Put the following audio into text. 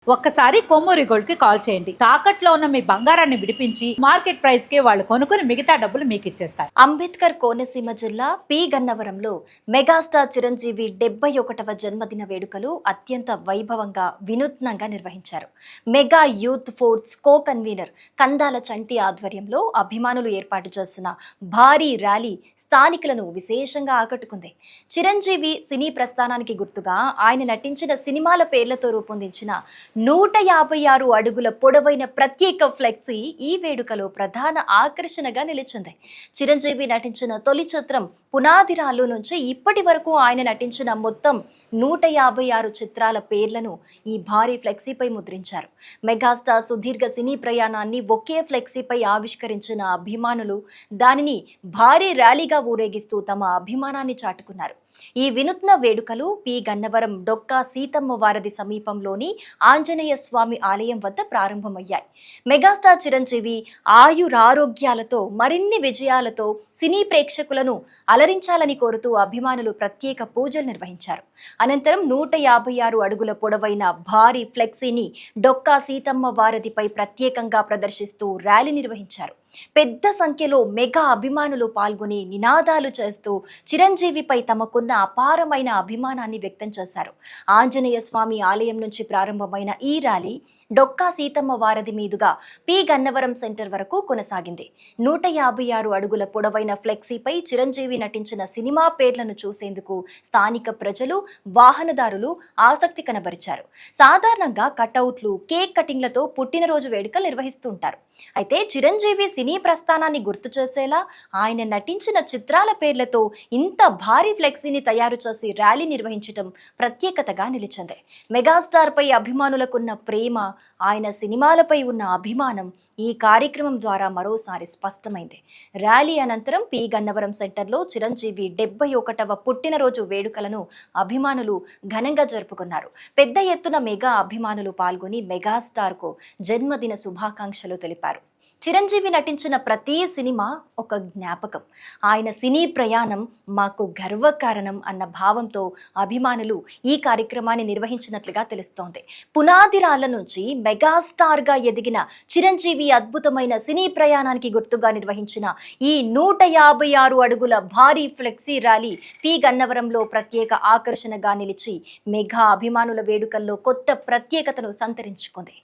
ఒక్కసారి కొమ్మూరి గోల్డ్ కి కాల్ చేయండి. తాకట్లో ఉన్న మీ బంగారాన్ని విడిపించి మార్కెట్ ప్రైస్ కి వాళ్ళు కొనుక్కుని మిగతా డబ్బులు మీకు ఇచ్చేస్తారు. అంబేద్కర్ కోనసీమ జిల్లా పి గన్నవరంలో మెగాస్టార్ చిరంజీవి 71వ జన్మదిన వేడుకలు అత్యంత వైభవంగా వినూత్నంగా నిర్వహించారు. Mega youth force co convener Kandala Chanti ఆధ్వర్యంలో అభిమానులు ఏర్పాటు చేసిన భారీ ర్యాలీ స్థానికులను విశేషంగా ఆకట్టుకుంది. చిరంజీవి సినీ ప్రస్థానానికి గుర్తుగా ఆయన నటించిన సినిమాల పేర్లతో రూపొందించిన 156 అడుగుల పొడవైన ప్రత్యేక ఫ్లెక్సీ ఈ వేడుకలో ప్రధాన ఆకర్షణగా నిలిచింది. చిరంజీవి నటించిన తొలి చిత్రం పునాదిరాలు నుంచి ఇప్పటి వరకు ఆయన నటించిన మొత్తం 156 చిత్రాల పేర్లను ఈ భారీ ఫ్లెక్సీపై ముద్రించారు. మెగాస్టార్ సుదీర్ఘ సినీ ప్రయాణాన్ని ఒకే ఫ్లెక్సీపై ఆవిష్కరించిన అభిమానులు దానిని భారీ ర్యాలీగా ఊరేగిస్తూ తమ అభిమానాన్ని చాటుకున్నారు. ఈ వినూత్న వేడుకలు పి గన్నవరం డొక్కా సీతమ్మ వారధి సమీపంలోని ఆంజనేయ స్వామి ఆలయం వద్ద ప్రారంభమయ్యాయి. మెగాస్టార్ చిరంజీవి ఆయురారోగ్యాలతో మరిన్ని విజయాలతో సినీ ప్రేక్షకులను అలరించాలని కోరుతూ అభిమానులు ప్రత్యేక పూజలు నిర్వహించారు. అనంతరం 156 అడుగుల పొడవైన భారీ ఫ్లెక్సీని డొక్కా సీతమ్మ వారధిపై ప్రత్యేకంగా ప్రదర్శిస్తూ ర్యాలీ నిర్వహించారు. పెద్ద సంఖ్యలో మెగా అభిమానులు పాల్గొని నినాదాలు చేస్తూ చిరంజీవిపై తమకున్న అపారమైన అభిమానాన్ని వ్యక్తం చేశారు. ఆంజనేయ స్వామి ఆలయం నుంచి ప్రారంభమైన ఈ ర్యాలీ డొక్కా సీతమ్మ వారధి మీదుగా పి గన్నవరం సెంటర్ వరకు కొనసాగింది. 156 అడుగుల పొడవైన ఫ్లెక్సీపై చిరంజీవి నటించిన సినిమా పేర్లను చూసేందుకు స్థానిక ప్రజలు, వాహనదారులు ఆసక్తి కనబరిచారు. సాధారణంగా కటౌట్లు, కేక్ కటింగ్లతో పుట్టినరోజు వేడుకలు నిర్వహిస్తుంటారు. అయితే చిరంజీవి సినీ ప్రస్థానాన్ని గుర్తు చేసేలా ఆయన నటించిన చిత్రాల పేర్లతో ఇంత భారీ ఫ్లెక్సీని తయారు చేసి ర్యాలీ నిర్వహించడం ప్రత్యేకతగా నిలిచింది. మెగాస్టార్ పై అభిమానులకున్న ప్రేమ, ఆయన సినిమాలపై ఉన్న అభిమానం ఈ కార్యక్రమం ద్వారా మరోసారి స్పష్టమైంది. ర్యాలీ అనంతరం పి గన్నవరం సెంటర్లో చిరంజీవి 71వ పుట్టినరోజు వేడుకలను అభిమానులు ఘనంగా జరుపుకున్నారు. పెద్ద ఎత్తున మెగా అభిమానులు పాల్గొని మెగాస్టార్కు జన్మదిన శుభాకాంక్షలు తెలిపారు. చిరంజీవి నటించిన ప్రతి సినిమా ఒక జ్ఞాపకం. ఆయన సినీ ప్రయాణం మాకు గర్వకారణం అన్న భావంతో అభిమానులు ఈ కార్యక్రమాన్ని నిర్వహించినట్లుగా తెలుస్తోంది. పునాదిరాల నుంచి మెగాస్టార్గా ఎదిగిన చిరంజీవి అద్భుతమైన సినీ ప్రయాణానికి గుర్తుగా నిర్వహించిన ఈ 156 అడుగుల భారీ ఫ్లెక్సీ ర్యాలీ పి గన్నవరంలో ప్రత్యేక ఆకర్షణగా నిలిచి మెగా అభిమానుల వేడుకల్లో కొత్త ప్రత్యేకతను సంతరించుకుంది.